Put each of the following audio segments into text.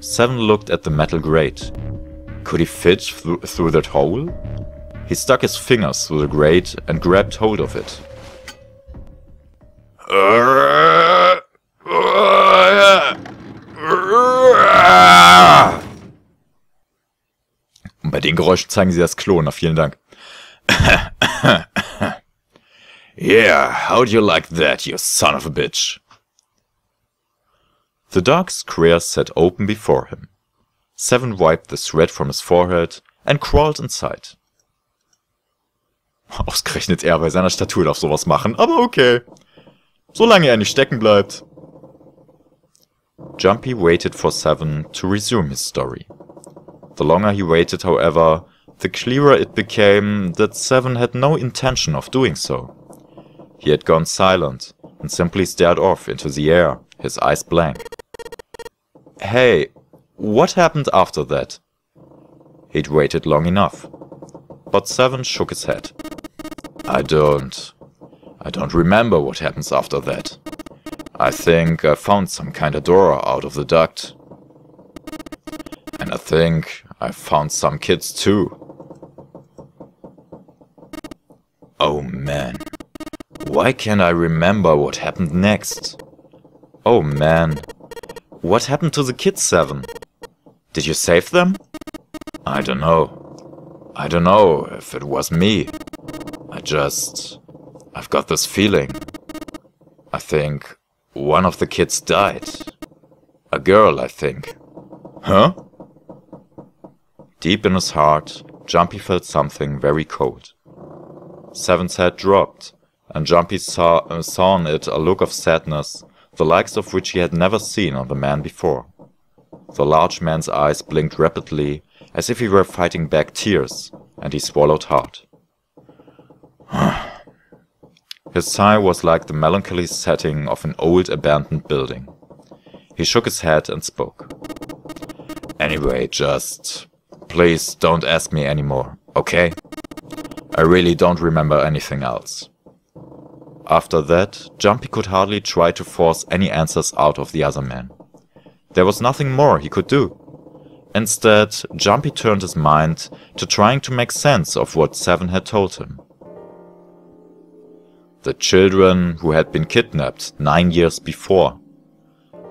Seven looked at the metal grate. Could he fit through that hole? He stuck his fingers through the grate and grabbed hold of it. Und bei den Geräuschen zeigen sie das Klo, na vielen Dank. Yeah, how'd you like that, you son of a bitch? The dark square sat open before him. Seven wiped the sweat from his forehead and crawled inside. Ausgerechnet er bei seiner Statur darf sowas machen, aber okay. Solange er nicht stecken bleibt. Jumpy waited for Seven to resume his story. The longer he waited, however, the clearer it became that Seven had no intention of doing so. He had gone silent and simply stared off into the air, his eyes blank. Hey, what happened after that? He'd waited long enough. But Seven shook his head. I don't remember what happens after that. I think I found some kind of door out of the duct. And I think I found some kids too. Oh man. Why can't I remember what happened next? Oh man. What happened to the kids, Seven? Did you save them? I don't know. I don't know if it was me. I've got this feeling. I think one of the kids died. A girl, I think. Huh? Deep in his heart, Jumpy felt something very cold. Seven's head dropped, and Jumpy saw in it a look of sadness, the likes of which he had never seen on the man before. The large man's eyes blinked rapidly, as if he were fighting back tears, and he swallowed hard. His sigh was like the melancholy setting of an old abandoned building. He shook his head and spoke. Anyway, please don't ask me anymore, okay? I really don't remember anything else. After that, Jumpy could hardly try to force any answers out of the other man. There was nothing more he could do. Instead, Jumpy turned his mind to trying to make sense of what Seven had told him. The children who had been kidnapped 9 years before.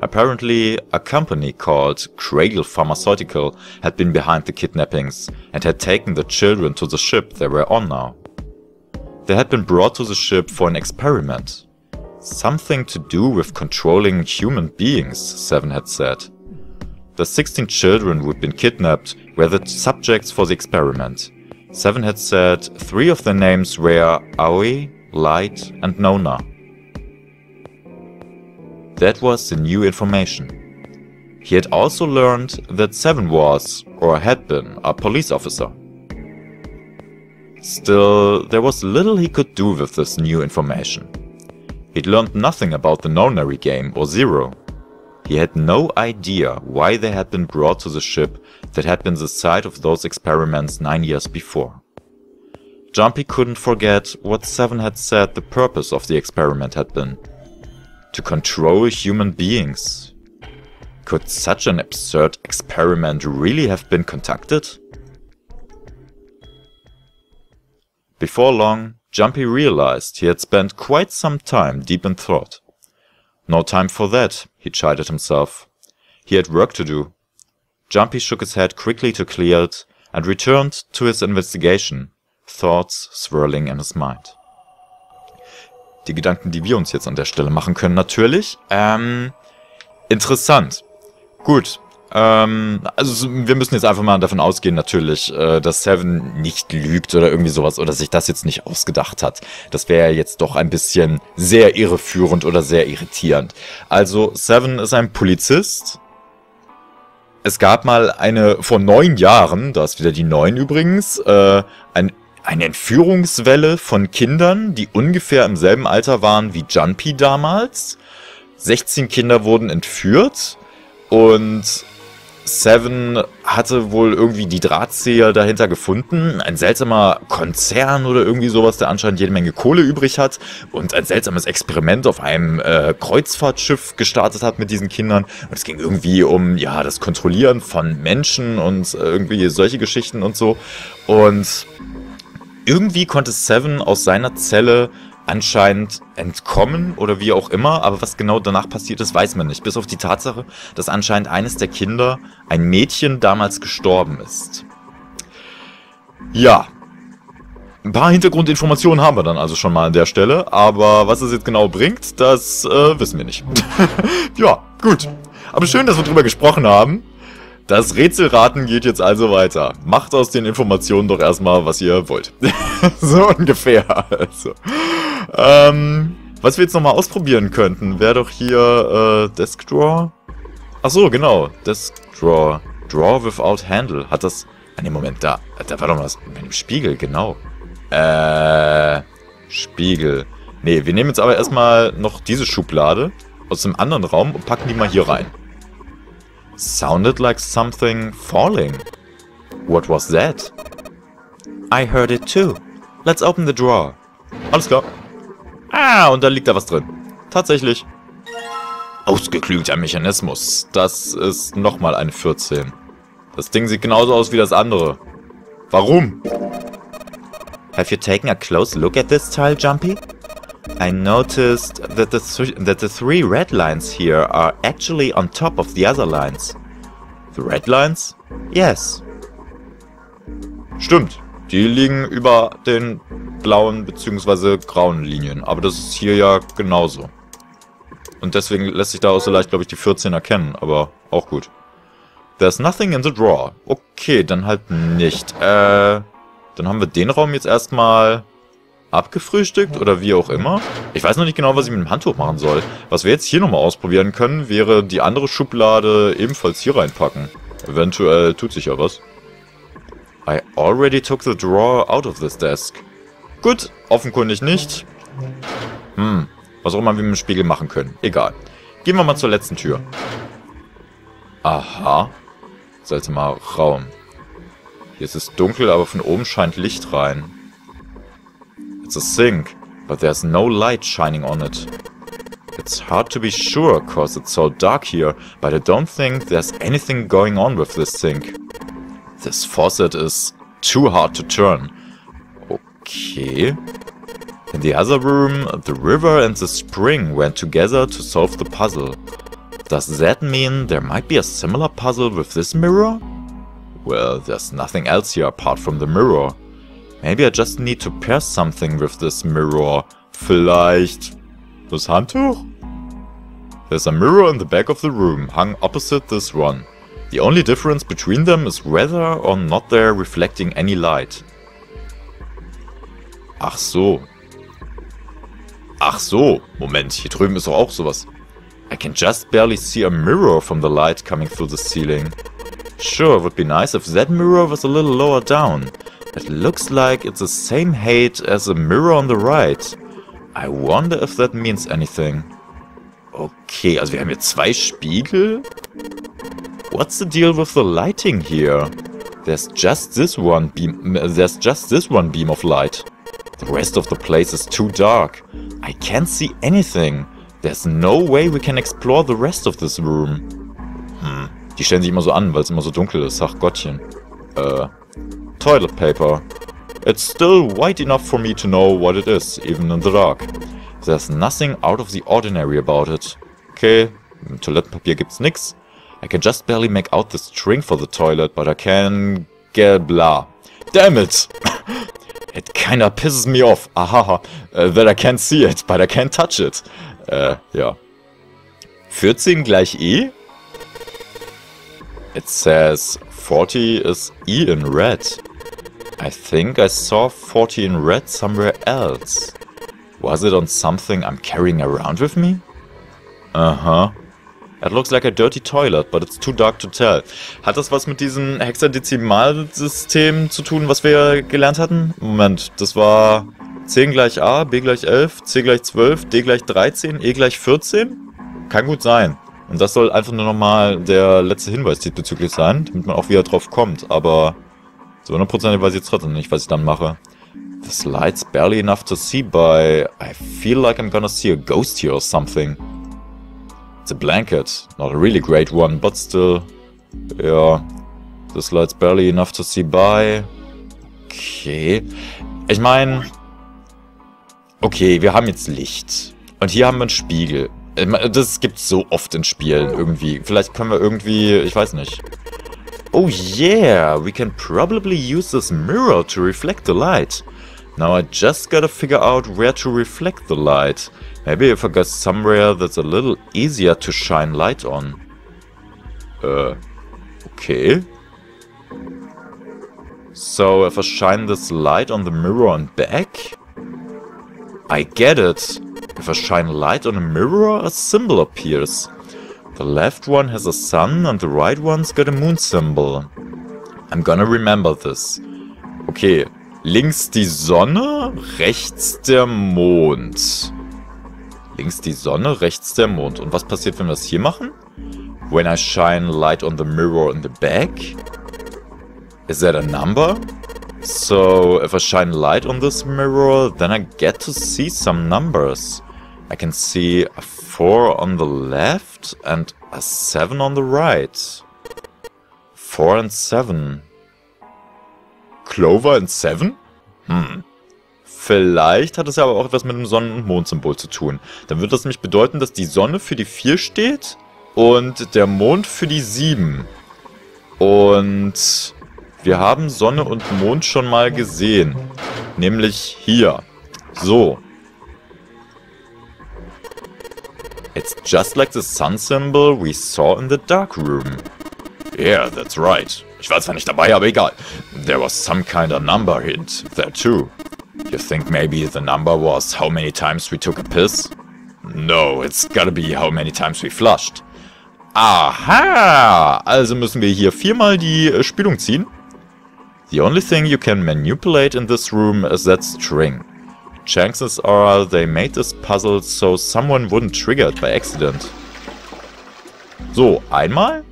Apparently, a company called Cradle Pharmaceutical had been behind the kidnappings and had taken the children to the ship they were on now. They had been brought to the ship for an experiment. Something to do with controlling human beings, Seven had said. The 16 children who had been kidnapped were the subjects for the experiment. Seven had said 3 of their names were Aoi, Light and Nona. That was the new information. He had also learned that Seven was, or had been, a police officer. Still, there was little he could do with this new information. He'd learned nothing about the Nonary game or Zero. He had no idea why they had been brought to the ship that had been the site of those experiments 9 years before. Jumpy couldn't forget what Seven had said the purpose of the experiment had been. To control human beings. Could such an absurd experiment really have been conducted? Before long, Jumpy realized he had spent quite some time deep in thought. No time for that, he chided himself. He had work to do. Jumpy shook his head quickly to clear it and returned to his investigation, thoughts swirling in his mind. Die Gedanken, die wir uns jetzt an der Stelle machen können, natürlich. Interessant. Gut. Also wir müssen jetzt einfach mal davon ausgehen, natürlich, dass Seven nicht lügt oder irgendwie sowas oder sich das jetzt nicht ausgedacht hat. Das wäre jetzt doch ein bisschen sehr irreführend oder sehr irritierend. Also Seven ist ein Polizist. Es gab mal vor 9 Jahren, da ist wieder die 9 übrigens, eine Entführungswelle von Kindern, die ungefähr im selben Alter waren wie Jumpy damals. 16 Kinder wurden entführt und Seven hatte wohl irgendwie die Drahtzieher dahinter gefunden. Ein seltsamer Konzern oder irgendwie sowas, der anscheinend jede Menge Kohle übrig hat und ein seltsames Experiment auf einem Kreuzfahrtschiff gestartet hat mit diesen Kindern. Und es ging irgendwie um, ja, das Kontrollieren von Menschen und irgendwie solche Geschichten und so. Und irgendwie konnte Seven aus seiner Zelle anscheinend entkommen oder wie auch immer, aber was genau danach passiert ist, weiß man nicht. Bis auf die Tatsache, dass anscheinend eines der Kinder, ein Mädchen, damals gestorben ist. Ja, ein paar Hintergrundinformationen haben wir dann also schon mal an der Stelle, aber was es jetzt genau bringt, das wissen wir nicht. Ja, gut. Aber schön, dass wir drüber gesprochen haben. Das Rätselraten geht jetzt also weiter. Macht aus den Informationen doch erstmal, was ihr wollt. So ungefähr. Also. Was wir jetzt nochmal ausprobieren könnten, wäre doch hier Desk Drawer. Achso, genau. Desk Drawer. Drawer without Handle. Hat das... Ne, Moment, da war doch was mit dem Spiegel, genau. Spiegel. Ne, wir nehmen jetzt aber erstmal noch diese Schublade aus dem anderen Raum und packen die mal hier rein. Sounded like something falling. What was that? I heard it too. Let's open the drawer. Alles klar. Ah, und da liegt da was drin. Tatsächlich. Ausgeklügelter Mechanismus. Das ist nochmal eine 14. Das Ding sieht genauso aus wie das andere. Warum? Have you taken a close look at this tile, Jumpy? I noticed that the three red lines here are actually on top of the other lines. The red lines? Yes. Stimmt. Die liegen über den blauen bzw. grauen Linien. Aber das ist hier ja genauso. Und deswegen lässt sich da auch so leicht, glaube ich, die 14 erkennen. Aber auch gut. There's nothing in the drawer. Okay, dann halt nicht. Dann haben wir den Raum jetzt erstmal abgefrühstückt oder wie auch immer. Ich weiß noch nicht genau, was ich mit dem Handtuch machen soll. Was wir jetzt hier nochmal ausprobieren können, wäre die andere Schublade ebenfalls hier reinpacken. Eventuell tut sich ja was. I already took the drawer out of this desk. Gut, offenkundig nicht. Was auch immer wir mit dem Spiegel machen können. Egal. Gehen wir mal zur letzten Tür. Aha. Seltsamer Raum. Hier ist es dunkel, aber von oben scheint Licht rein. It's a sink, but there's no light shining on it. It's hard to be sure, cause it's so dark here, but I don't think there's anything going on with this sink. This faucet is too hard to turn. Okay. In the other room, the river and the spring went together to solve the puzzle. Does that mean there might be a similar puzzle with this mirror? Well, there's nothing else here apart from the mirror. Maybe I just need to pair something with this mirror. Vielleicht das Handtuch? There's a mirror in the back of the room, hung opposite this one. The only difference between them is whether or not they're reflecting any light. Ach so. Ach so. Moment, hier drüben ist doch auch sowas. I can just barely see a mirror from the light coming through the ceiling. Sure, it would be nice if that mirror was a little lower down. It looks like it's the same height as the mirror on the right. I wonder if that means anything. Okay, also wir haben hier zwei Spiegel. What's the deal with the lighting here? There's just this one beam of light. The rest of the place is too dark. I can't see anything. There's no way we can explore the rest of this room. Die stellen sich immer so an, weil es immer so dunkel ist. Ach Gottchen. Toilet paper. It's still white enough for me to know what it is, even in the dark. There's nothing out of the ordinary about it. Okay, im Toilettenpapier gibt's nix. I can just barely make out the string for the toilet, but I can get blah. Damn it! It kinda pisses me off. Aha, that I can't see it, but I can't touch it. Ja. 14 gleich E? It says 40 is E in red. I think I saw 40 in red somewhere else. Was it on something I'm carrying around with me? It looks like a dirty toilet, but it's too dark to tell. Hat das was mit diesem Hexadezimalsystem zu tun, was wir gelernt hatten? Moment, das war 10 gleich A, B gleich 11, C gleich 12, D gleich 13, E gleich 14? Kann gut sein. Und das soll einfach nur nochmal der letzte Hinweis diesbezüglich sein, damit man auch wieder drauf kommt. Aber so 100% weiß ich jetzt trotzdem nicht, was ich dann mache. This light's barely enough to see by. I feel like I'm gonna see a ghost here or something. It's a blanket. Not a really great one, but still. Ja. This light's barely enough to see by. Okay. Ich meine... Okay, wir haben jetzt Licht. Und hier haben wir einen Spiegel. Das gibt's so oft in Spielen irgendwie. Vielleicht können wir irgendwie... Ich weiß nicht. Oh yeah! We can probably use this mirror to reflect the light. Now I just gotta figure out where to reflect the light. Maybe if I go somewhere that's a little easier to shine light on. Okay. So if I shine this light on the mirror and back? I get it. If I shine light on a mirror, a symbol appears. The left one has a sun and the right one's got a moon symbol. I'm gonna remember this. Okay. Links die Sonne, rechts der Mond. Links die Sonne, rechts der Mond. Und was passiert, wenn wir das hier machen? When I shine light on the mirror in the back. Is that a number? So, if I shine light on this mirror, then I get to see some numbers. I can see a 4 on the left and a 7 on the right. 4 and 7. Clover and 7? Vielleicht hat es ja aber auch etwas mit dem Sonnen- und Mondsymbol zu tun. Dann würde das nämlich bedeuten, dass die Sonne für die 4 steht und der Mond für die 7. Und wir haben Sonne und Mond schon mal gesehen. Nämlich hier. So. It's just like the sun symbol we saw in the dark room. Yeah, that's right. Ich war zwar nicht dabei, aber egal. There was some kind of number hint there too. You think maybe the number was how many times we took a piss? No, it's gotta be how many times we flushed. Aha! Also müssen wir hier 4-mal die Spülung ziehen. The only thing you can manipulate in this room is that string. Chances are they made this puzzle so someone wouldn't trigger it by accident. So, einmal?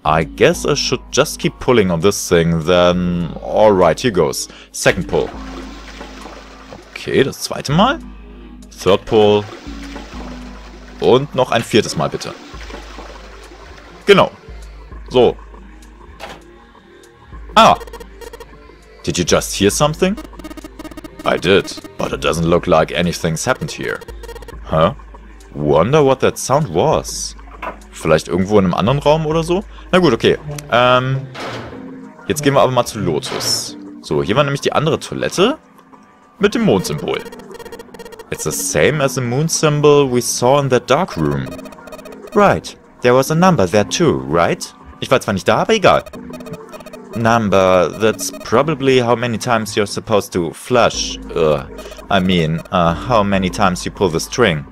I guess I should just keep pulling on this thing, then... Alright, here goes. Second pull. Okay, das zweite Mal. Third pull. Und noch ein 4. Mal, bitte. Genau. So. Ah. Did you just hear something? I did, but it doesn't look like anything's happened here. Huh? Wonder what that sound was. Vielleicht irgendwo in einem anderen Raum oder so? Na gut, okay. Jetzt gehen wir aber mal zu Lotus. So, hier war nämlich die andere Toilette mit dem Mondsymbol. It's the same as the moon symbol we saw in that dark room. Right. There was a number there too, right? Ich war zwar nicht da, aber egal. Number, that's probably how many times you're supposed to flush. I mean, how many times you pull the string.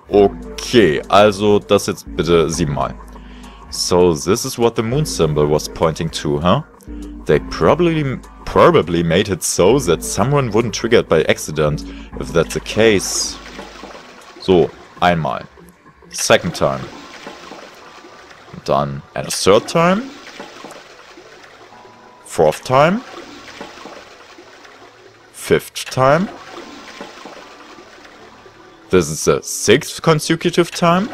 Okay, also das jetzt bitte 7-mal. So this is what the moon symbol was pointing to, huh? They probably made it so that someone wouldn't trigger it by accident. If that's the case... So, einmal. Second time. Und dann and a third time. Fourth time. Fifth time. This is the 6th consecutive time.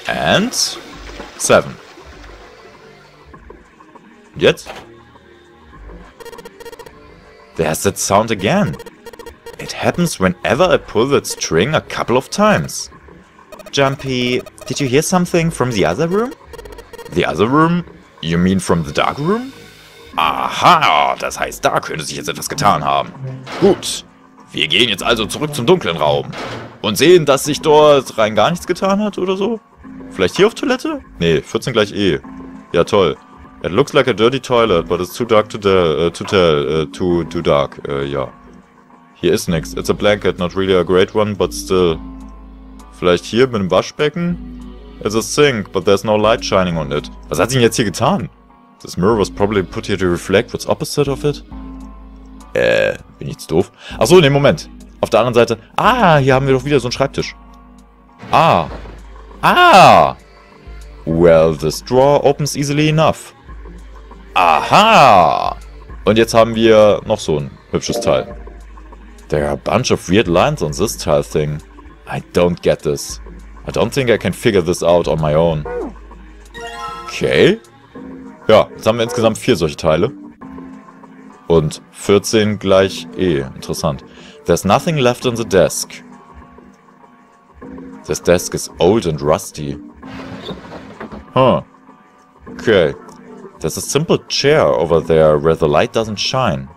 And 7. Jetzt? There's that sound again. It happens whenever I pull that string a couple of times. Jumpy, did you hear something from the other room? The other room? You mean from the dark room? Aha, das heißt, da könnte sich jetzt etwas getan haben. Gut, wir gehen jetzt also zurück zum dunklen Raum. Und sehen, dass sich dort rein gar nichts getan hat oder so? Vielleicht hier auf Toilette? Nee, 14 gleich E. Ja, toll. It looks like a dirty toilet, but it's too dark to tell. Too dark, ja. Hier ist nix. It's a blanket, not really a great one, but still. Vielleicht hier mit dem Waschbecken? It's a sink, but there's no light shining on it. Was hat sich denn jetzt hier getan? This mirror was probably put here to reflect what's opposite of it. Bin ich jetzt doof? Achso, ne, Moment. Auf der anderen Seite. Ah, hier haben wir doch wieder so einen Schreibtisch. Ah, Ah! Well, this drawer opens easily enough. Aha! Und jetzt haben wir noch so ein hübsches Teil. There are a bunch of weird lines on this tile thing. I don't get this. I don't think I can figure this out on my own. Okay. Ja, jetzt haben wir insgesamt 4 solche Teile. Und 14 gleich E. Interessant. There's nothing left on the desk. This desk is old and rusty. Huh. Okay. There's a simple chair over there where the light doesn't shine.